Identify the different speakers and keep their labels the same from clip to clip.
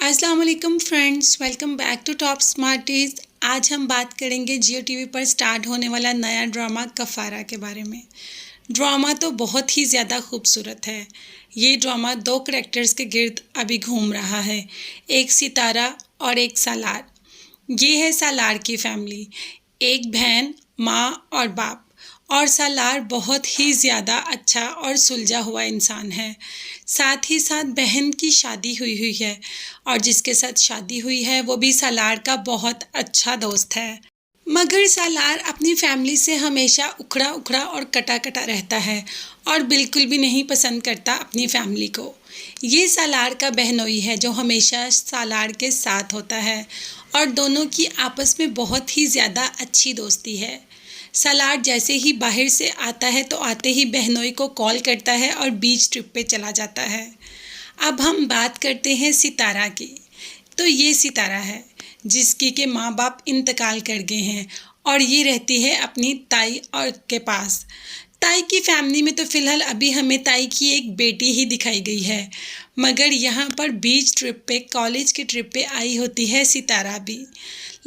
Speaker 1: अस्सलाम वालेकुम friends, welcome back to top smarties. आज हम बात करेंगे जियो टीवी पर स्टार्ट होने वाला नया ड्रामा कफ़ारा के बारे में। ड्रामा तो बहुत ही ज़्यादा खूबसूरत है। ये ड्रामा दो करैक्टर्स के गिर्द अभी घूम रहा है, एक सितारा और एक सालार। ये है सालार की फैमिली, एक बहन, माँ और बाप। और सालार बहुत ही ज़्यादा अच्छा और सुलझा हुआ इंसान है। साथ ही साथ बहन की शादी हुई हुई है और जिसके साथ शादी हुई है वो भी सालार का बहुत अच्छा दोस्त है। मगर सालार अपनी फैमिली से हमेशा उखड़ा उखड़ा और कटा कटा रहता है और बिल्कुल भी नहीं पसंद करता अपनी फैमिली को। ये सालार का बहनोई है जो हमेशा सालार के साथ होता है और दोनों की आपस में बहुत ही ज़्यादा अच्छी दोस्ती है। सालार जैसे ही बाहर से आता है तो आते ही बहनोई को कॉल करता है और बीच ट्रिप पे चला जाता है। अब हम बात करते हैं सितारा की। तो ये सितारा है जिसकी के माँ बाप इंतकाल कर गए हैं और ये रहती है अपनी ताई और के पास। ताई की फैमिली में तो फ़िलहाल अभी हमें ताई की एक बेटी ही दिखाई गई है, मगर यहाँ पर बीच ट्रिप पे, कॉलेज की ट्रिप पे आई होती है सितारा भी।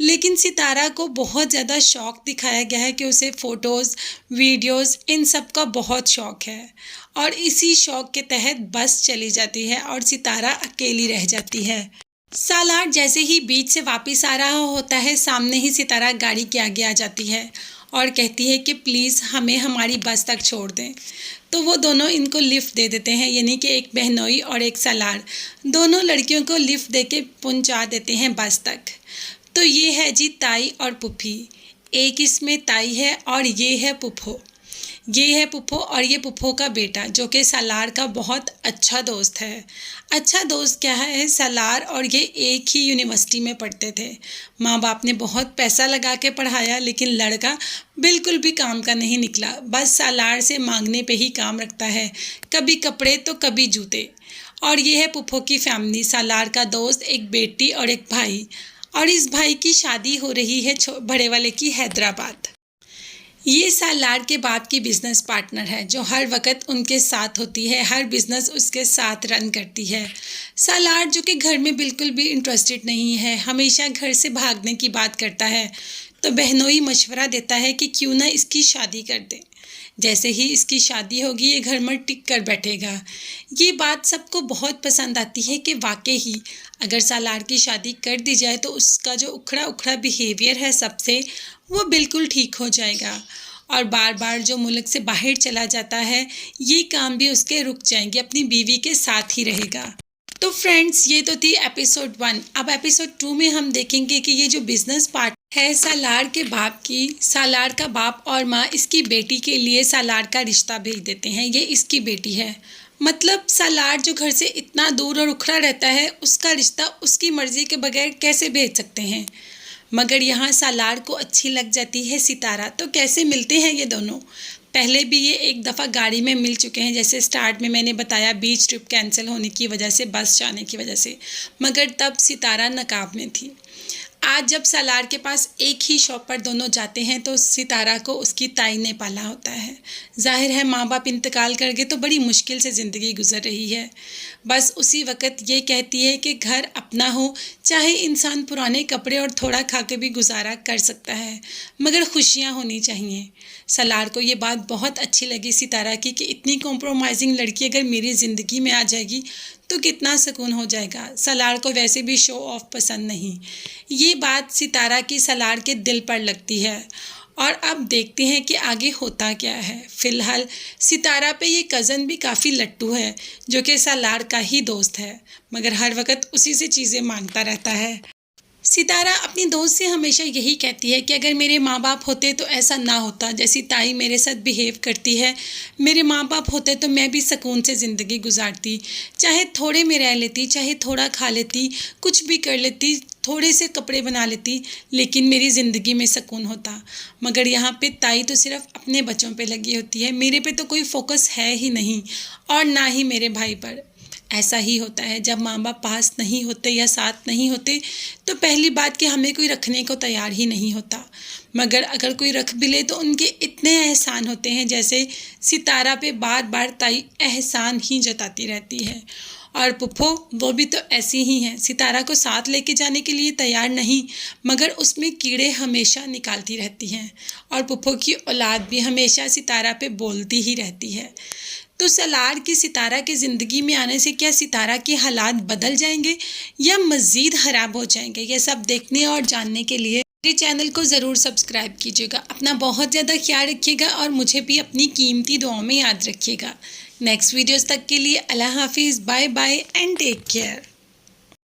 Speaker 1: लेकिन सितारा को बहुत ज़्यादा शौक़ दिखाया गया है कि उसे फ़ोटोज़, वीडियोज़ इन सब का बहुत शौक़ है और इसी शौक़ के तहत बस चली जाती है और सितारा अकेली रह जाती है। सालार जैसे ही बीच से वापस आ रहा होता है, सामने ही सितारा गाड़ी के आगे आ जाती है और कहती है कि प्लीज़ हमें हमारी बस तक छोड़ दें। तो वो दोनों इनको लिफ्ट दे देते हैं, यानी कि एक बहनोई और एक सालार दोनों लड़कियों को लिफ्ट दे के पहुँचा देते हैं बस तक। तो ये है जी ताई और पुप्पी। एक इसमें ताई है और ये है पुप्पो। ये है पुप्पो और ये पुप्पो का बेटा जो कि सालार का बहुत अच्छा दोस्त है। अच्छा दोस्त क्या है, सालार और ये एक ही यूनिवर्सिटी में पढ़ते थे। माँ बाप ने बहुत पैसा लगा के पढ़ाया लेकिन लड़का बिल्कुल भी काम का नहीं निकला, बस सालार से मांगने पे ही काम रखता है, कभी कपड़े तो कभी जूते। और ये है पुप्पो की फैमिली, सालार का दोस्त, एक बेटी और एक भाई। और इस भाई की शादी हो रही है बड़े वाले की हैदराबाद। ये सालार के बाप की बिज़नेस पार्टनर है जो हर वक्त उनके साथ होती है, हर बिज़नेस उसके साथ रन करती है। सालार जो कि घर में बिल्कुल भी इंटरेस्टेड नहीं है, हमेशा घर से भागने की बात करता है। तो बहनोई मशवरा देता है कि क्यों ना इसकी शादी कर दें। जैसे ही इसकी शादी होगी ये घर में टिक कर बैठेगा। ये बात सबको बहुत पसंद आती है कि वाकई ही अगर सालार की शादी कर दी जाए तो उसका जो उखड़ा उखड़ा बिहेवियर है सबसे, वो बिल्कुल ठीक हो जाएगा और बार बार जो मुल्क से बाहर चला जाता है ये काम भी उसके रुक जाएंगे, अपनी बीवी के साथ ही रहेगा। तो फ्रेंड्स, ये तो थी एपिसोड 1। अब एपिसोड 2 में हम देखेंगे कि ये जो बिजनेस पार्ट है सालार के बाप की, सालार का बाप और माँ इसकी बेटी के लिए सालार का रिश्ता भेज देते हैं। ये इसकी बेटी है, मतलब सालार जो घर से इतना दूर और उखड़ा रहता है उसका रिश्ता उसकी मर्ज़ी के बगैर कैसे भेज सकते हैं। मगर यहाँ सालार को अच्छी लग जाती है सितारा। तो कैसे मिलते हैं ये दोनों, पहले भी ये एक दफ़ा गाड़ी में मिल चुके हैं, जैसे स्टार्ट में मैंने बताया बीच ट्रिप कैंसिल होने की वजह से, बस जाने की वजह से, मगर तब सितारा नकाब में थी। आज जब सालार के पास एक ही शॉप पर दोनों जाते हैं तो सितारा को उसकी ताई ने पाला होता है। जाहिर है माँ बाप इंतकाल कर गए तो बड़ी मुश्किल से ज़िंदगी गुजर रही है। बस उसी वक़्त ये कहती है कि घर अपना हो, चाहे इंसान पुराने कपड़े और थोड़ा खा के भी गुजारा कर सकता है, मगर खुशियाँ होनी चाहिए। सालार को ये बात बहुत अच्छी लगी सितारा की कि इतनी कॉम्प्रोमाइजिंग लड़की अगर मेरी ज़िंदगी में आ जाएगी तो कितना सुकून हो जाएगा। सालार को वैसे भी शो ऑफ पसंद नहीं। ये बात सितारा की सालार के दिल पर लगती है और अब देखते हैं कि आगे होता क्या है। फ़िलहाल सितारा पे ये कज़न भी काफ़ी लट्टू है जो कि सालार का ही दोस्त है, मगर हर वक्त उसी से चीज़ें मांगता रहता है। सितारा अपनी दोस्त से हमेशा यही कहती है कि अगर मेरे माँ बाप होते तो ऐसा ना होता, जैसी ताई मेरे साथ बिहेव करती है, मेरे माँ बाप होते तो मैं भी सुकून से ज़िंदगी गुजारती, चाहे थोड़े में रह लेती, चाहे थोड़ा खा लेती, कुछ भी कर लेती, थोड़े से कपड़े बना लेती, लेकिन मेरी ज़िंदगी में सुकून होता। मगर यहाँ पे ताई तो सिर्फ अपने बच्चों पे लगी होती है, मेरे पे तो कोई फोकस है ही नहीं और ना ही मेरे भाई पर। ऐसा ही होता है जब माँ बाप पास नहीं होते या साथ नहीं होते तो पहली बात कि हमें कोई रखने को तैयार ही नहीं होता, मगर अगर कोई रख भी ले तो उनके इतने एहसान होते हैं। जैसे सितारा पे बार बार ताई एहसान ही जताती रहती है और पुप्पो वो भी तो ऐसी ही हैं, सितारा को साथ लेके जाने के लिए तैयार नहीं, मगर उसमें कीड़े हमेशा निकालती रहती हैं। और पुप्पो की औलाद भी हमेशा सितारा पे बोलती ही रहती है। तो सलार की सितारा की ज़िंदगी में आने से क्या सितारा के हालात बदल जाएंगे या मज़ीद ख़राब हो जाएंगे? ये सब देखने और जानने के लिए मेरे चैनल को ज़रूर सब्सक्राइब कीजिएगा। अपना बहुत ज़्यादा ख्याल रखिएगा और मुझे भी अपनी कीमती दुआओं में याद रखिएगा। नेक्स्ट वीडियोस तक के लिए अल्लाह हाफिज़, bye bye and take care.